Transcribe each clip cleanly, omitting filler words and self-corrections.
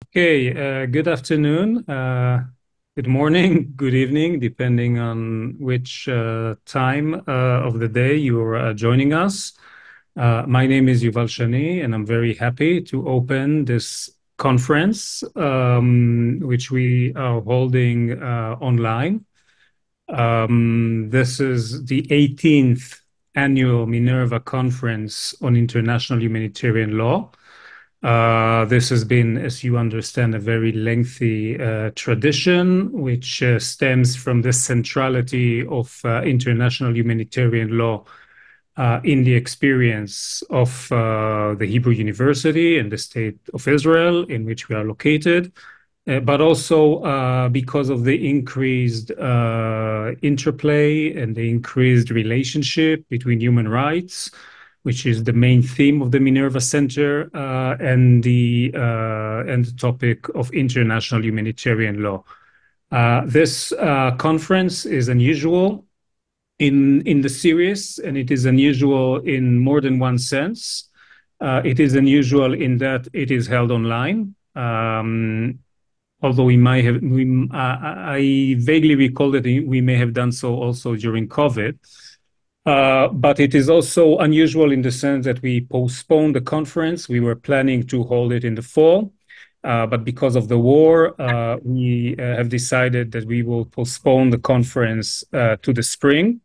Okay, good afternoon, good morning, good evening, depending on which time of the day you're joining us. My name is Yuval Shani, and I'm very happy to open this conference, which we are holding online. This is the 18th annual Minerva Conference on International Humanitarian Law. This has been, as you understand, a very lengthy tradition, which stems from the centrality of international humanitarian law in the experience of the Hebrew University and the State of Israel, in which we are located, but also because of the increased interplay and the increased relationship between human rights, which is the main theme of the Minerva Center, and the topic of international humanitarian law. This conference is unusual in the series, and it is unusual in more than one sense. It is unusual in that it is held online. Although I vaguely recall that we may have done so also during COVID. But it is also unusual in the sense that we postponed the conference. We were planning to hold it in the fall, but because of the war, we have decided that we will postpone the conference to the spring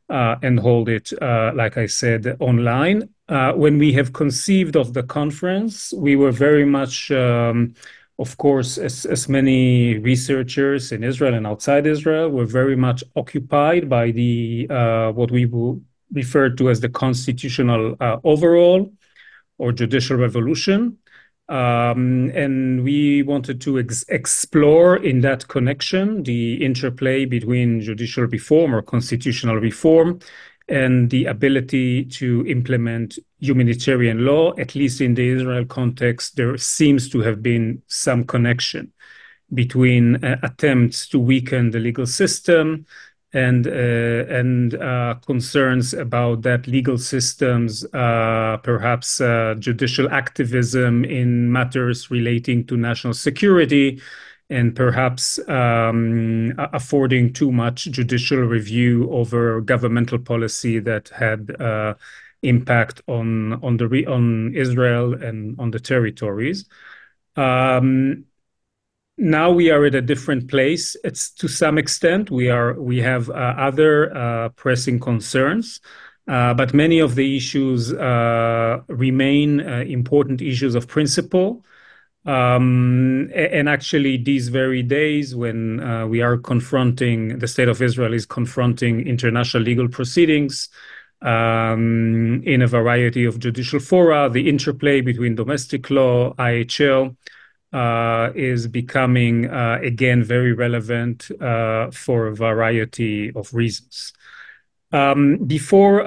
and hold it, like I said, online. When we have conceived of the conference, we were very much, of course, as many researchers in Israel and outside Israel, were very much occupied by the what we will refer to as the constitutional overhaul or judicial revolution. And we wanted to explore in that connection the interplay between judicial reform or constitutional reform and the ability to implement humanitarian law. At least in the Israel context, there seems to have been some connection between attempts to weaken the legal system and concerns about that legal systems, perhaps judicial activism in matters relating to national security, and perhaps affording too much judicial review over governmental policy that had impact on Israel and on the territories. Now we are at a different place. It's to some extent we have other pressing concerns, but many of the issues remain important issues of principle. And actually, these very days when the state of Israel is confronting international legal proceedings in a variety of judicial fora, the interplay between domestic law, IHL, is becoming again very relevant for a variety of reasons. Before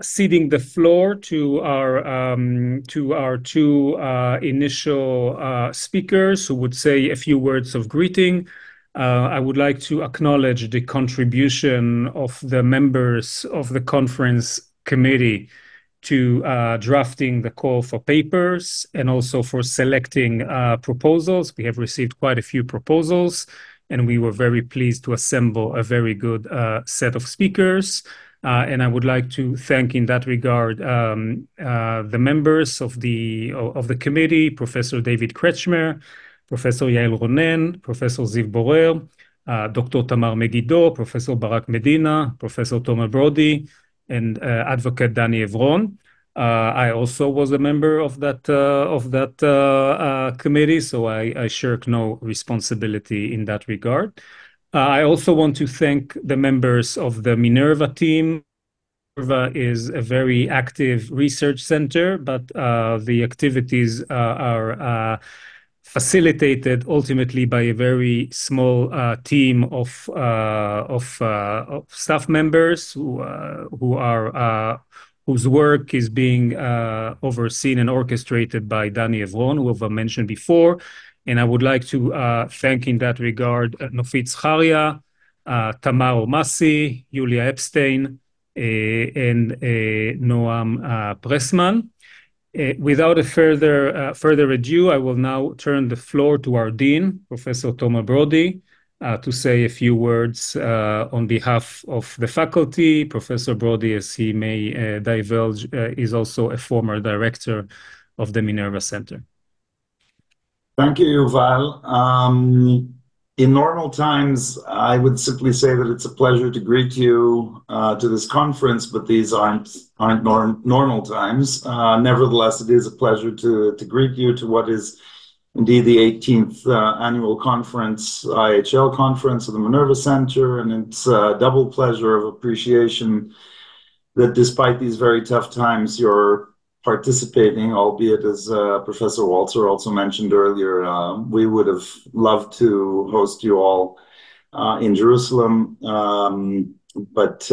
ceding the floor to our two initial speakers who would say a few words of greeting, I would like to acknowledge the contribution of the members of the conference committee to drafting the call for papers and also for selecting proposals. We have received quite a few proposals, and we were very pleased to assemble a very good set of speakers. And I would like to thank in that regard the members of the committee, Professor David Kretschmer, Professor Yael Ronen, Professor Ziv Borer, Dr. Tamar Megiddo, Professor Barak Medina, Professor Tomer Brody, and Advocate Danny Evron. I also was a member of that committee, so I shirk no responsibility in that regard. I also want to thank the members of the Minerva team. Minerva is a very active research center, but the activities are facilitated ultimately by a very small team of staff members whose work is being overseen and orchestrated by Danny Evron, who I've mentioned before. And I would like to thank in that regard Nofit Zharia, Tamar Omasi, Yulia Epstein, and Noam Pressman. Without a further ado, I will now turn the floor to our dean, Professor Tomer Brody, to say a few words on behalf of the faculty. Professor Brody, as he may divulge, is also a former director of the Minerva Center. Thank you, Yuval. In normal times, I would simply say that it's a pleasure to greet you to this conference, but these aren't normal times. Nevertheless, it is a pleasure to greet you to what is indeed the 18th annual conference, IHL Conference of the Minerva Center, and it's a double pleasure of appreciation that despite these very tough times, you're participating, albeit as Professor Walzer also mentioned earlier, we would have loved to host you all in Jerusalem, but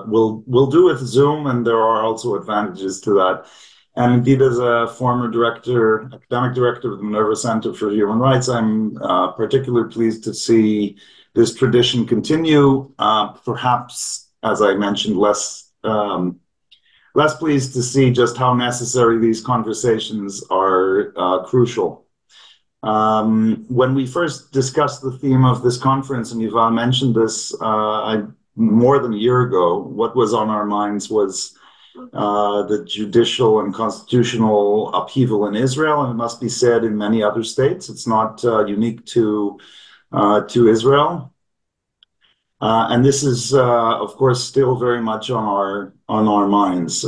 we'll do it Zoom, and there are also advantages to that. And indeed, as a former director, academic director of the Minerva Center for Human Rights, I'm particularly pleased to see this tradition continue. Perhaps, as I mentioned, less pleased to see just how necessary these conversations are crucial. When we first discussed the theme of this conference, and Yuval mentioned this more than a year ago, what was on our minds was the judicial and constitutional upheaval in Israel, and it must be said in many other states. It's not unique to Israel. And this is, of course, still very much on our minds.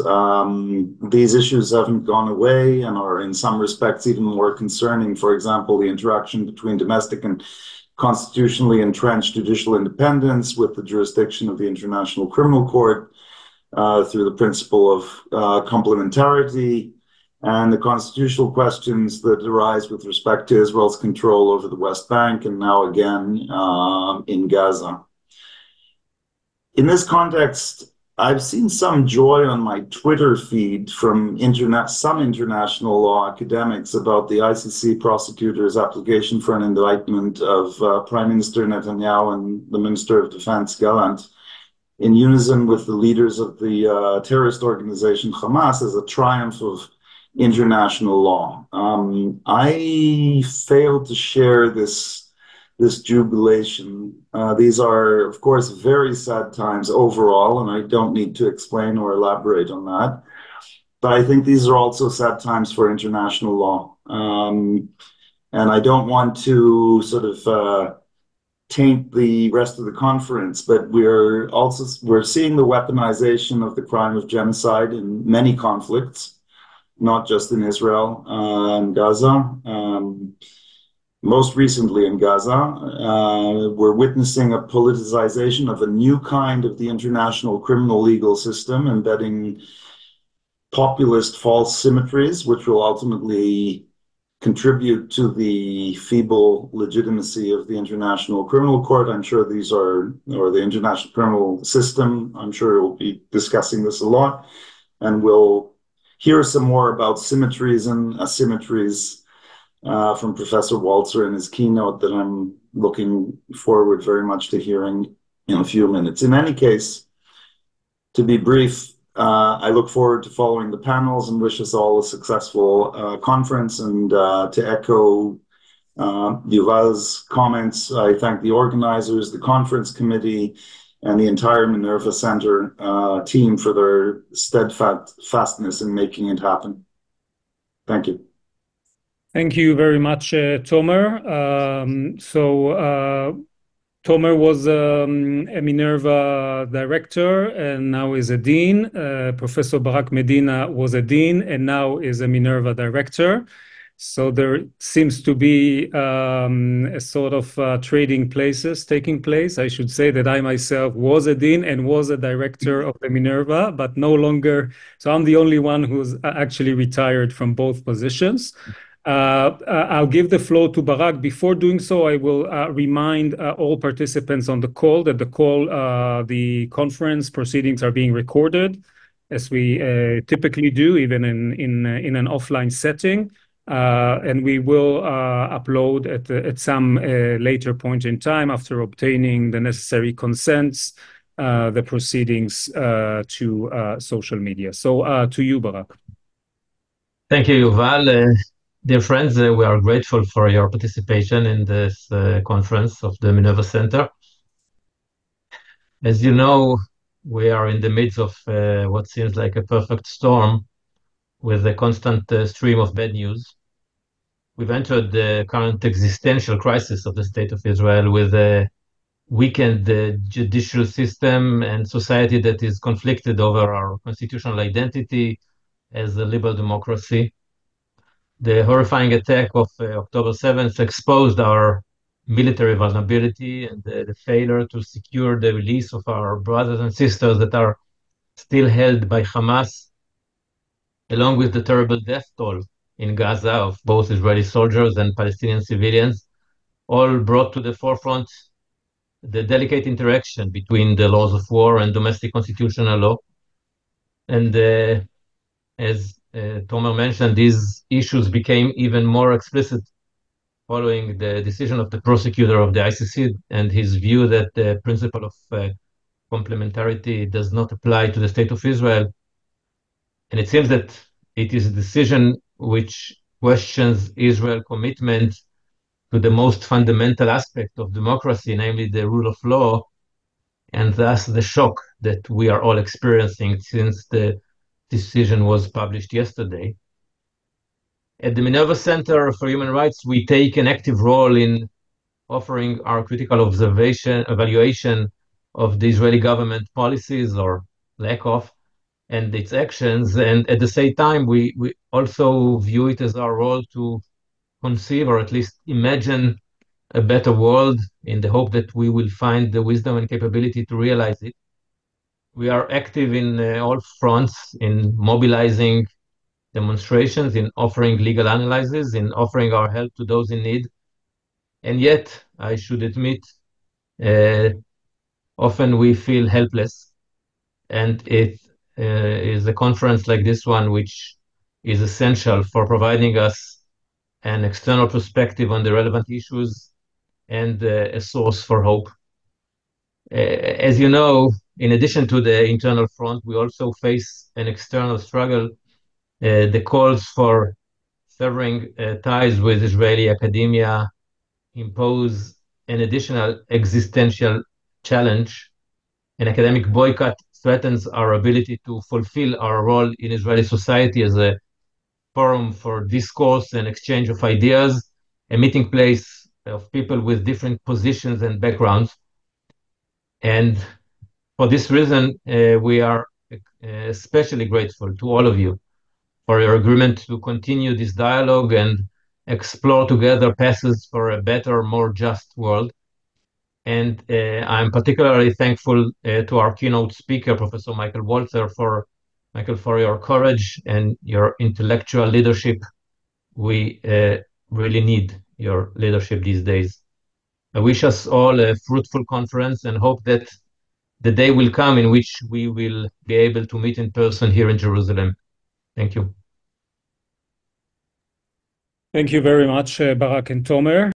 These issues haven't gone away and are, in some respects, even more concerning. For example, the interaction between domestic and constitutionally entrenched judicial independence with the jurisdiction of the International Criminal Court through the principle of complementarity, and the constitutional questions that arise with respect to Israel's control over the West Bank and now again in Gaza. In this context, I've seen some joy on my Twitter feed from some international law academics about the ICC prosecutor's application for an indictment of Prime Minister Netanyahu and the Minister of Defense Gallant, in unison with the leaders of the terrorist organization Hamas, as a triumph of international law. I fail to share this jubilation. These are, of course, very sad times overall, and I don't need to explain or elaborate on that. But I think these are also sad times for international law. And I don't want to sort of taint the rest of the conference, but we're seeing the weaponization of the crime of genocide in many conflicts, not just in Israel and Gaza. Most recently in Gaza, we're witnessing a politicization of a new kind of the international criminal legal system, embedding populist false symmetries, which will ultimately contribute to the feeble legitimacy of the International Criminal Court. I'm sure or the International Criminal System. I'm sure we'll be discussing this a lot, and we'll hear some more about symmetries and asymmetries from Professor Walzer in his keynote that I'm looking forward very much to hearing in a few minutes. In any case, to be brief, I look forward to following the panels and wish us all a successful conference. And to echo Yuval's comments, I thank the organizers, the conference committee, and the entire Minerva Center team for their steadfastness in making it happen. Thank you. Thank you very much, Tomer. Tomer was a Minerva director and now is a dean. Professor Barak Medina was a dean and now is a Minerva director. So there seems to be a sort of trading places taking place. I should say that I myself was a dean and was a director of the Minerva, but no longer. So I'm the only one who's actually retired from both positions. I'll give the floor to Barak. Before doing so, I will remind all participants on the call that the conference proceedings are being recorded, as we typically do, even in an offline setting. And we will upload at some later point in time, after obtaining the necessary consents, the proceedings to social media. So to you, Barak. Thank you, Yuval. Dear friends, we are grateful for your participation in this conference of the Minerva Center. As you know, we are in the midst of what seems like a perfect storm with a constant stream of bad news. We've entered the current existential crisis of the State of Israel with a weakened judicial system and society that is conflicted over our constitutional identity as a liberal democracy. The horrifying attack of October 7th exposed our military vulnerability and the failure to secure the release of our brothers and sisters that are still held by Hamas, along with the terrible death toll in Gaza of both Israeli soldiers and Palestinian civilians, all brought to the forefront the delicate interaction between the laws of war and domestic constitutional law. And as Tomer mentioned, these issues became even more explicit following the decision of the prosecutor of the ICC and his view that the principle of complementarity does not apply to the State of Israel. And it seems that it is a decision which questions Israel's commitment to the most fundamental aspect of democracy, namely the rule of law, and thus the shock that we are all experiencing since the decision was published yesterday. At the Minerva Center for Human Rights, we take an active role in offering our critical evaluation of the Israeli government policies or lack of, and its actions. And at the same time, we also view it as our role to conceive or at least imagine a better world in the hope that we will find the wisdom and capability to realize it. We are active in all fronts in mobilizing demonstrations, in offering legal analysis, in offering our help to those in need. And yet, I should admit, often we feel helpless. And it is a conference like this one which is essential for providing us an external perspective on the relevant issues and a source for hope. As you know, in addition to the internal front, we also face an external struggle. The calls for severing ties with Israeli academia impose an additional existential challenge. An academic boycott threatens our ability to fulfill our role in Israeli society as a forum for discourse and exchange of ideas, a meeting place of people with different positions and backgrounds. And for this reason, we are especially grateful to all of you for your agreement to continue this dialogue and explore together paths for a better, more just world. And I'm particularly thankful to our keynote speaker, Professor Michael Walzer, for your courage and your intellectual leadership. We really need your leadership these days. I wish us all a fruitful conference and hope that the day will come in which we will be able to meet in person here in Jerusalem. Thank you. Thank you very much, Barak and Tomer.